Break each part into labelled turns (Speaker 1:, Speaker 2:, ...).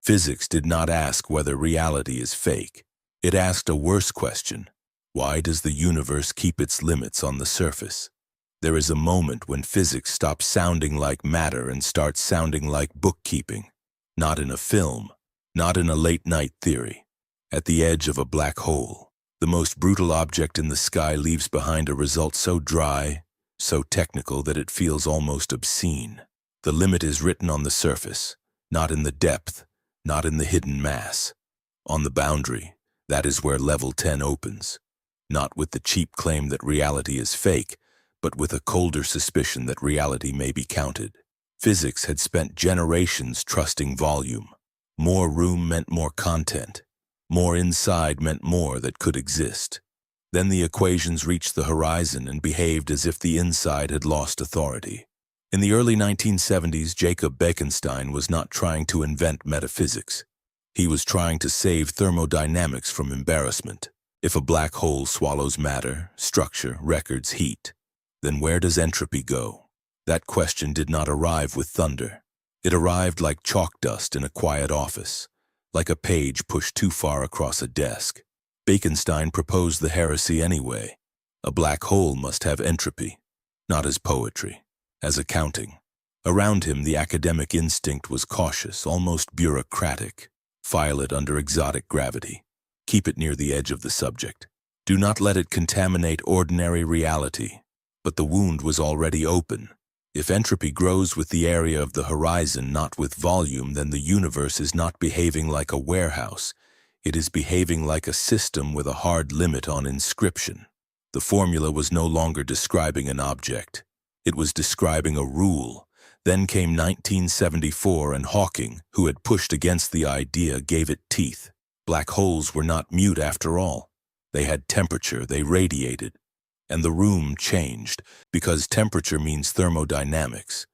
Speaker 1: Physics did not ask whether reality is fake. It asked a worse question. Why does the universe keep its limits on the surface? There is a moment when physics stops sounding like matter and starts sounding like bookkeeping. Not in a film, not in a late-night theory. At the edge of a black hole, the most brutal object in the sky leaves behind a result so dry, so technical that it feels almost obscene. The limit is written on the surface, not in the depth, not in the hidden mass. On the boundary, that is where level 10 opens. Not with the cheap claim that reality is fake, but with a colder suspicion that reality may be counted. Physics had spent generations trusting volume. More room meant more content. More inside meant more that could exist. Then the equations reached the horizon and behaved as if the inside had lost authority. In the early 1970s, Jacob Bekenstein was not trying to invent metaphysics. He was trying to save thermodynamics from embarrassment. If a black hole swallows matter, structure, records, heat, then where does entropy go? That question did not arrive with thunder. It arrived like chalk dust in a quiet office, like a page pushed too far across a desk. Bekenstein proposed the heresy anyway. A black hole must have entropy, not as poetry, as accounting. Around him, the academic instinct was cautious, almost bureaucratic. File it under exotic gravity. Keep it near the edge of the subject. Do not let it contaminate ordinary reality. But the wound was already open. If entropy grows with the area of the horizon, not with volume, then the universe is not behaving like a warehouse. It is behaving like a system with a hard limit on inscription. The formula was no longer describing an object. It was describing a rule. Then came 1974, and Hawking, who had pushed against the idea, gave it teeth. Black holes were not mute after all. They had temperature, they radiated. And the room changed, because temperature means thermodynamics.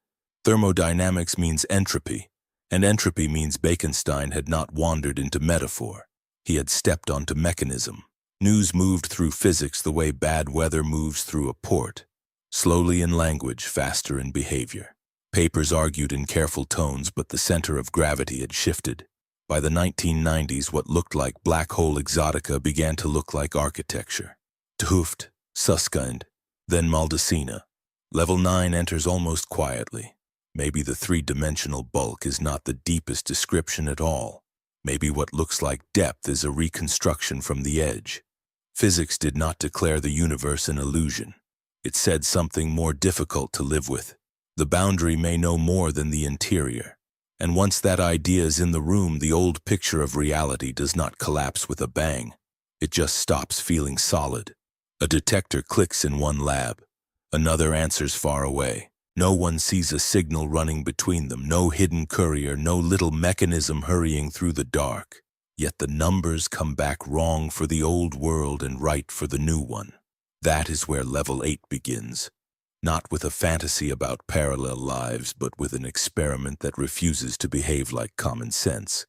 Speaker 1: Thermodynamics means entropy, and entropy means Bekenstein had not wandered into metaphor. He had stepped onto mechanism. News moved through physics the way bad weather moves through a port. Slowly in language, faster in behavior. Papers argued in careful tones, but the center of gravity had shifted. By the 1990s, what looked like black hole exotica began to look like architecture. 't Hooft, Susskind, then Maldacena. Level 9 enters almost quietly. Maybe the three-dimensional bulk is not the deepest description at all. Maybe what looks like depth is a reconstruction from the edge. Physics did not declare the universe an illusion. It said something more difficult to live with. The boundary may know more than the interior. And once that idea is in the room, the old picture of reality does not collapse with a bang. It just stops feeling solid. A detector clicks in one lab. Another answers far away. No one sees a signal running between them, no hidden courier, no little mechanism hurrying through the dark. Yet the numbers come back wrong for the old world and right for the new one. That is where level 8 begins. Not with a fantasy about parallel lives, but with an experiment that refuses to behave like common sense.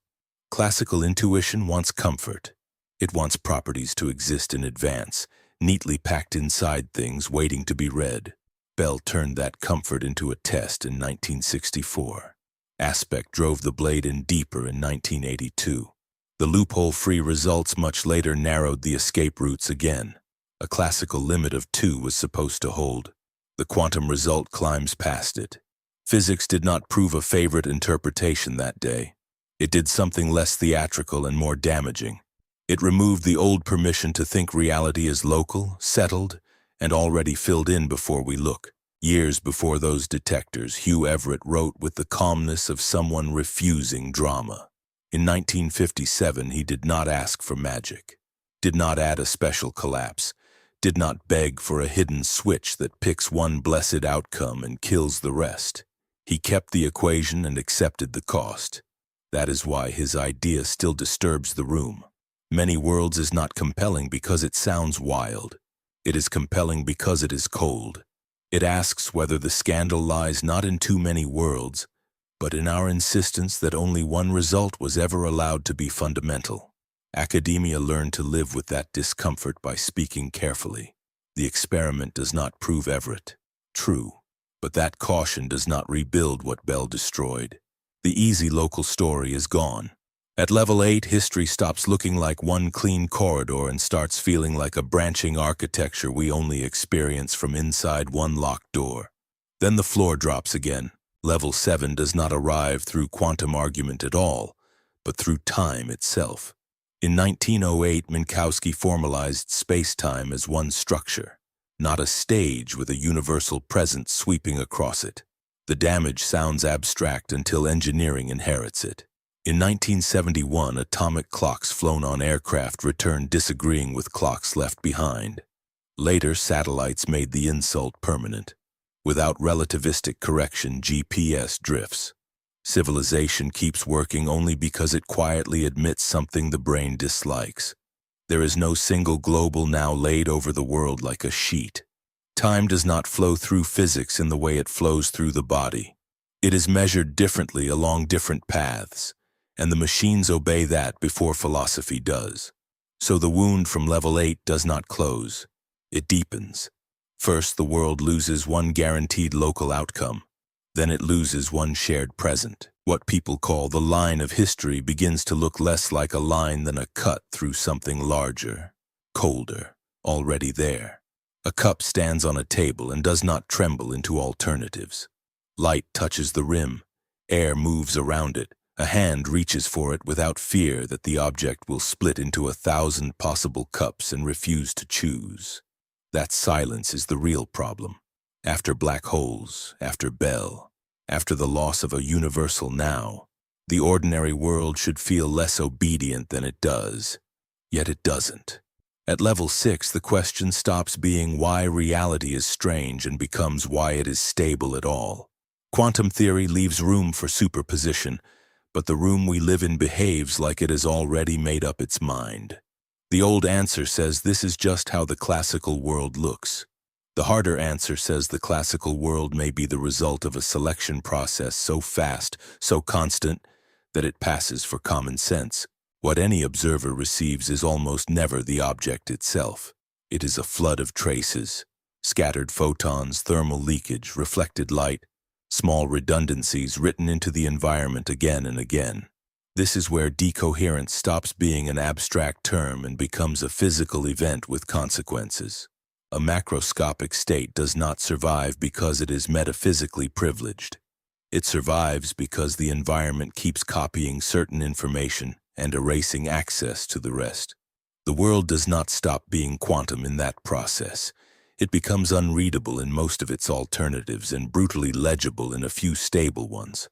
Speaker 1: Classical intuition wants comfort. It wants properties to exist in advance, neatly packed inside things waiting to be read. Bell turned that comfort into a test in 1964. Aspect drove the blade in deeper in 1982. The loophole-free results much later narrowed the escape routes again. A classical limit of 2 was supposed to hold. The quantum result climbs past it. Physics did not prove a favorite interpretation that day. It did something less theatrical and more damaging. It removed the old permission to think reality is local, settled, and already filled in before we look. Years before those detectors, Hugh Everett wrote with the calmness of someone refusing drama. In 1957, he did not ask for magic, did not add a special collapse, did not beg for a hidden switch that picks one blessed outcome and kills the rest. He kept the equation and accepted the cost. That is why his idea still disturbs the room. Many worlds is not compelling because it sounds wild. It is compelling because it is cold. It asks whether the scandal lies not in too many worlds, but in our insistence that only one result was ever allowed to be fundamental. Academia learned to live with that discomfort by speaking carefully. The experiment does not prove Everett. True, but that caution does not rebuild what Bell destroyed. The easy local story is gone. At level 8, history stops looking like one clean corridor and starts feeling like a branching architecture we only experience from inside one locked door. Then the floor drops again. Level 7 does not arrive through quantum argument at all, but through time itself. In 1908, Minkowski formalized space-time as one structure, not a stage with a universal presence sweeping across it. The damage sounds abstract until engineering inherits it. In 1971, atomic clocks flown on aircraft returned disagreeing with clocks left behind. Later, satellites made the insult permanent. Without relativistic correction, GPS drifts. Civilization keeps working only because it quietly admits something the brain dislikes. There is no single global now laid over the world like a sheet. Time does not flow through physics in the way it flows through the body. It is measured differently along different paths, and the machines obey that before philosophy does. So the wound from level 8 does not close. It deepens. First, the world loses one guaranteed local outcome. Then it loses one shared present. What people call the line of history begins to look less like a line than a cut through something larger, colder, already there. A cup stands on a table and does not tremble into alternatives. Light touches the rim. Air moves around it. A hand reaches for it without fear that the object will split into 1,000 possible cups and refuse to choose. That silence is the real problem. After black holes, after Bell, after the loss of a universal now, the ordinary world should feel less obedient than it does. Yet it doesn't. At level 6, the question stops being why reality is strange and becomes why it is stable at all. Quantum theory leaves room for superposition, but the room we live in behaves like it has already made up its mind. The old answer says this is just how the classical world looks. The harder answer says the classical world may be the result of a selection process so fast, so constant, that it passes for common sense. What any observer receives is almost never the object itself. It is a flood of traces, scattered photons, thermal leakage, reflected light, small redundancies written into the environment again and again. This is where decoherence stops being an abstract term and becomes a physical event with consequences. A macroscopic state does not survive because it is metaphysically privileged. It survives because the environment keeps copying certain information and erasing access to the rest. The world does not stop being quantum in that process. It becomes unreadable in most of its alternatives and brutally legible in a few stable ones.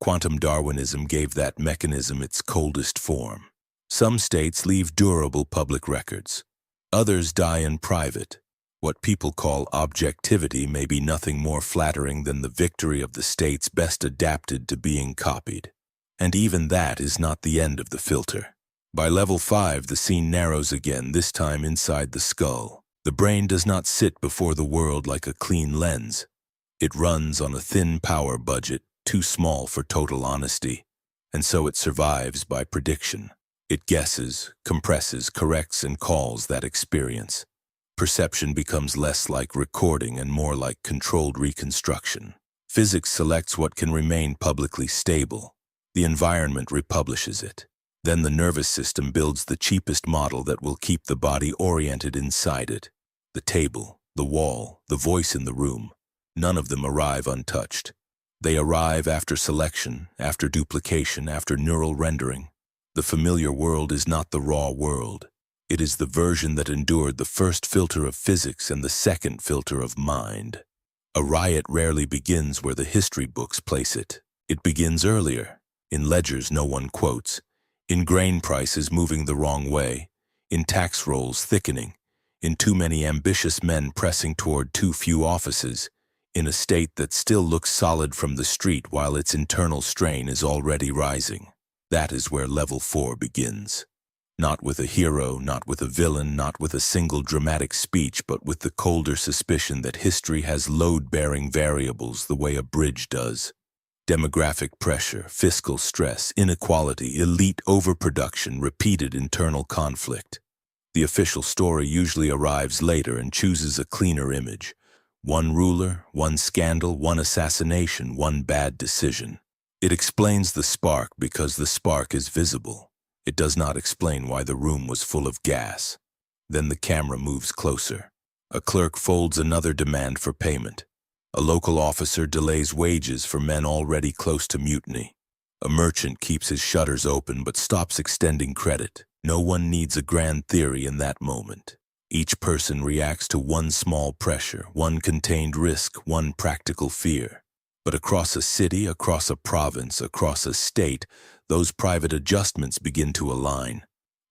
Speaker 1: Quantum Darwinism gave that mechanism its coldest form. Some states leave durable public records. Others die in private. What people call objectivity may be nothing more flattering than the victory of the states best adapted to being copied. And even that is not the end of the filter. By level 5, the scene narrows again, this time inside the skull. The brain does not sit before the world like a clean lens. It runs on a thin power budget, too small for total honesty, and so it survives by prediction. It guesses, compresses, corrects, and calls that experience. Perception becomes less like recording and more like controlled reconstruction. Physics selects what can remain publicly stable. The environment republishes it. Then the nervous system builds the cheapest model that will keep the body oriented inside it. The table, the wall, the voice in the room, none of them arrive untouched. They arrive after selection, after duplication, after neural rendering. The familiar world is not the raw world. It is the version that endured the first filter of physics and the second filter of mind. A riot rarely begins where the history books place it. It begins earlier, in ledgers no one quotes, in grain prices moving the wrong way, in tax rolls thickening, in too many ambitious men pressing toward too few offices, in a state that still looks solid from the street while its internal strain is already rising. That is where level 4 begins. Not with a hero, not with a villain, not with a single dramatic speech, but with the colder suspicion that history has load-bearing variables the way a bridge does. Demographic pressure, fiscal stress, inequality, elite overproduction, repeated internal conflict. The official story usually arrives later and chooses a cleaner image. One ruler, one scandal, one assassination, one bad decision. It explains the spark because the spark is visible. It does not explain why the room was full of gas. Then the camera moves closer. A clerk folds another demand for payment. A local officer delays wages for men already close to mutiny. A merchant keeps his shutters open but stops extending credit. No one needs a grand theory in that moment. Each person reacts to one small pressure, one contained risk, one practical fear. But across a city, across a province, across a state, those private adjustments begin to align.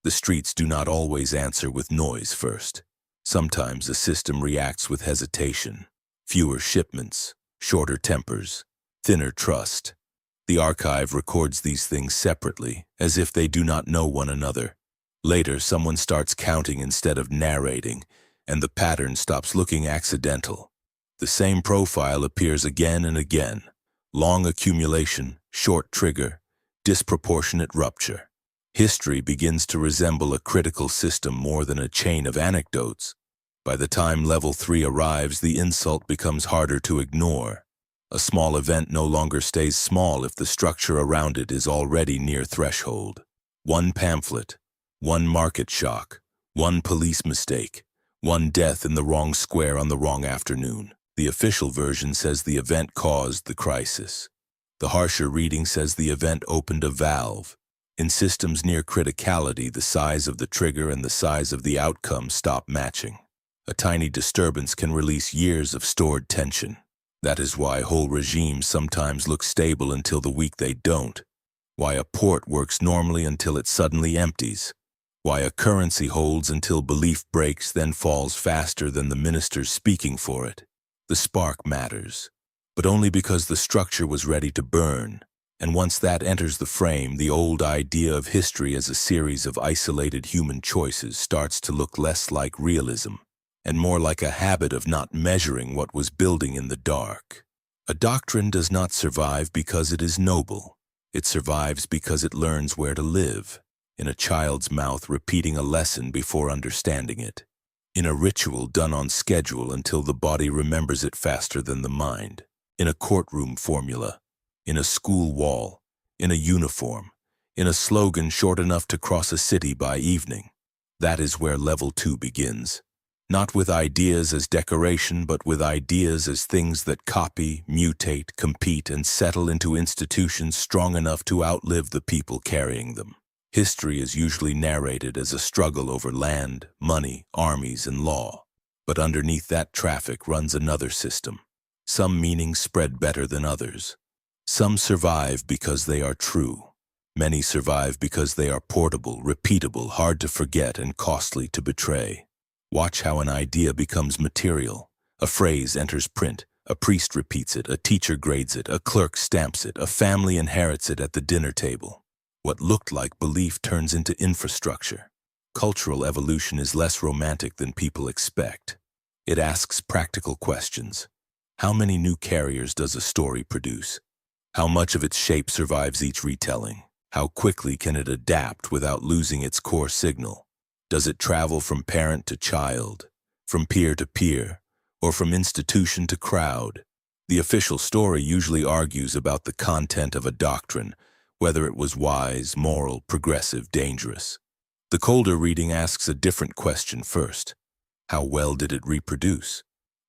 Speaker 1: The streets do not always answer with noise first. Sometimes the system reacts with hesitation. Fewer shipments, shorter tempers, thinner trust. The archive records these things separately, as if they do not know one another. Later, someone starts counting instead of narrating, and the pattern stops looking accidental. The same profile appears again and again. Long accumulation, short trigger, disproportionate rupture. History begins to resemble a critical system more than a chain of anecdotes. By the time level 3 arrives, the insult becomes harder to ignore. A small event no longer stays small if the structure around it is already near threshold. One pamphlet, one market shock, one police mistake, one death in the wrong square on the wrong afternoon. The official version says the event caused the crisis. The harsher reading says the event opened a valve. In systems near criticality, the size of the trigger and the size of the outcome stop matching. A tiny disturbance can release years of stored tension. That is why whole regimes sometimes look stable until the week they don't. Why a port works normally until it suddenly empties. Why a currency holds until belief breaks, then falls faster than the ministers speaking for it. The spark matters, but only because the structure was ready to burn. And once that enters the frame, the old idea of history as a series of isolated human choices starts to look less like realism and more like a habit of not measuring what was building in the dark. A doctrine does not survive because it is noble. It survives because it learns where to live, in a child's mouth repeating a lesson before understanding it, in a ritual done on schedule until the body remembers it faster than the mind, in a courtroom formula, in a school wall, in a uniform, in a slogan short enough to cross a city by evening. That is where level 2 begins. Not with ideas as decoration, but with ideas as things that copy, mutate, compete, and settle into institutions strong enough to outlive the people carrying them. History is usually narrated as a struggle over land, money, armies, and law. But underneath that traffic runs another system. Some meanings spread better than others. Some survive because they are true. Many survive because they are portable, repeatable, hard to forget, and costly to betray. Watch how an idea becomes material. A phrase enters print. A priest repeats it. A teacher grades it. A clerk stamps it. A family inherits it at the dinner table. What looked like belief turns into infrastructure. Cultural evolution is less romantic than people expect. It asks practical questions. How many new carriers does a story produce? How much of its shape survives each retelling? How quickly can it adapt without losing its core signal? Does it travel from parent to child, from peer to peer, or from institution to crowd? The official story usually argues about the content of a doctrine, whether it was wise, moral, progressive, dangerous. The colder reading asks a different question first. How well did it reproduce?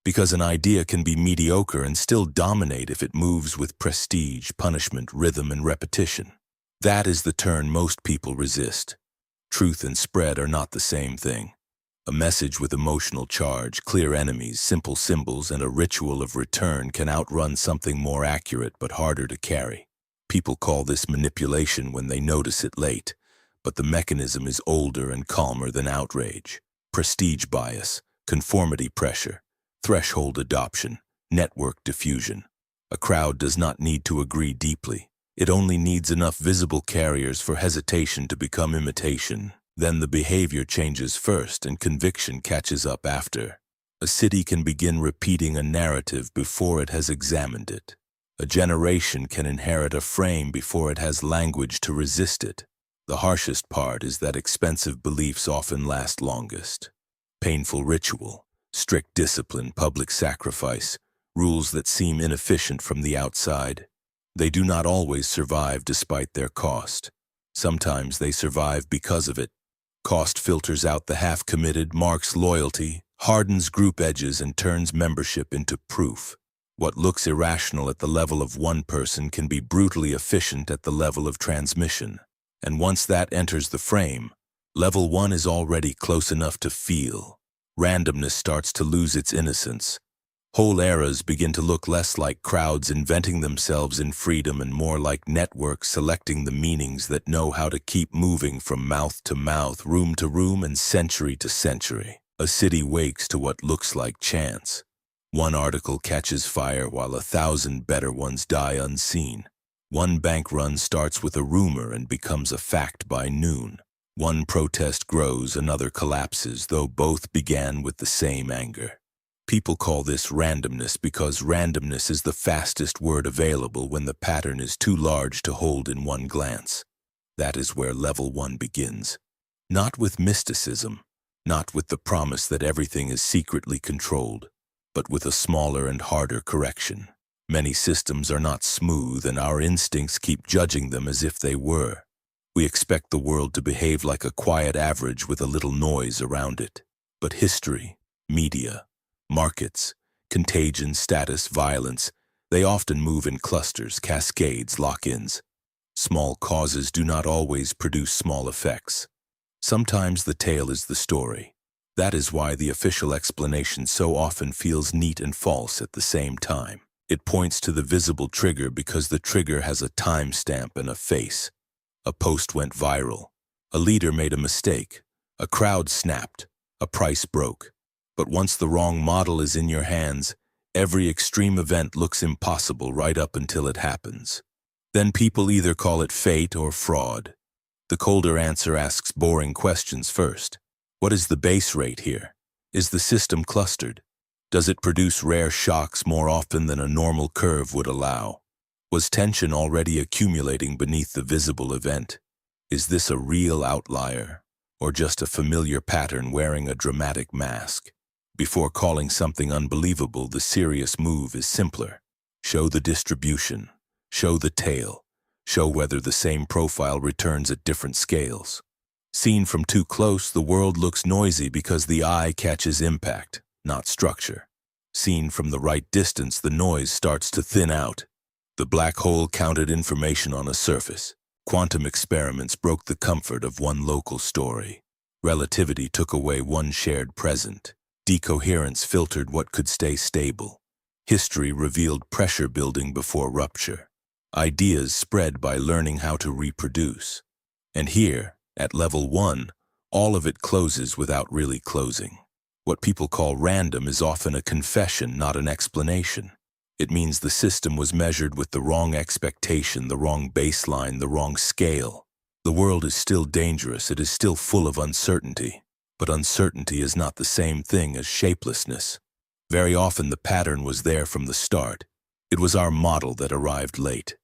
Speaker 1: Because an idea can be mediocre and still dominate if it moves with prestige, punishment, rhythm, and repetition. That is the turn most people resist. Truth and spread are not the same thing. A message with emotional charge, clear enemies, simple symbols, and a ritual of return can outrun something more accurate but harder to carry. People call this manipulation when they notice it late, but the mechanism is older and calmer than outrage. Prestige bias, conformity pressure, threshold adoption, network diffusion. A crowd does not need to agree deeply. It only needs enough visible carriers for hesitation to become imitation. Then the behavior changes first and conviction catches up after. A city can begin repeating a narrative before it has examined it. A generation can inherit a frame before it has language to resist it. The harshest part is that expensive beliefs often last longest. Painful ritual, strict discipline, public sacrifice, rules that seem inefficient from the outside. They do not always survive despite their cost. Sometimes they survive because of it. Cost filters out the half-committed, marks loyalty, hardens group edges, and turns membership into proof. What looks irrational at the level of one person can be brutally efficient at the level of transmission. And once that enters the frame, level 1 is already close enough to feel. Randomness starts to lose its innocence. Whole eras begin to look less like crowds inventing themselves in freedom and more like networks selecting the meanings that know how to keep moving from mouth to mouth, room to room, and century to century. A city wakes to what looks like chance. One article catches fire while 1,000 better ones die unseen. One bank run starts with a rumor and becomes a fact by noon. One protest grows, another collapses, though both began with the same anger. People call this randomness because randomness is the fastest word available when the pattern is too large to hold in one glance. That is where level 1 begins. Not with mysticism, not with the promise that everything is secretly controlled, but with a smaller and harder correction. Many systems are not smooth, and our instincts keep judging them as if they were. We expect the world to behave like a quiet average with a little noise around it. But history, media, markets, contagion, status, violence, they often move in clusters, cascades, lock-ins. Small causes do not always produce small effects. Sometimes the tale is the story. That is why the official explanation so often feels neat and false at the same time. It points to the visible trigger because the trigger has a timestamp and a face. A post went viral. A leader made a mistake. A crowd snapped. A price broke. But once the wrong model is in your hands, every extreme event looks impossible right up until it happens. Then people either call it fate or fraud. The colder answer asks boring questions first. What is the base rate here? Is the system clustered? Does it produce rare shocks more often than a normal curve would allow? Was tension already accumulating beneath the visible event? Is this a real outlier, or just a familiar pattern wearing a dramatic mask? Before calling something unbelievable, the serious move is simpler. Show the distribution. Show the tail. Show whether the same profile returns at different scales. Seen from too close, the world looks noisy because the eye catches impact, not structure. Seen from the right distance, the noise starts to thin out. The black hole counted information on a surface. Quantum experiments broke the comfort of one local story. Relativity took away one shared present. Decoherence filtered what could stay stable. History revealed pressure building before rupture. Ideas spread by learning how to reproduce. And here, at level 1, all of it closes without really closing. What people call random is often a confession, not an explanation. It means the system was measured with the wrong expectation, the wrong baseline, the wrong scale. The world is still dangerous, it is still full of uncertainty. But uncertainty is not the same thing as shapelessness. Very often the pattern was there from the start. It was our model that arrived late.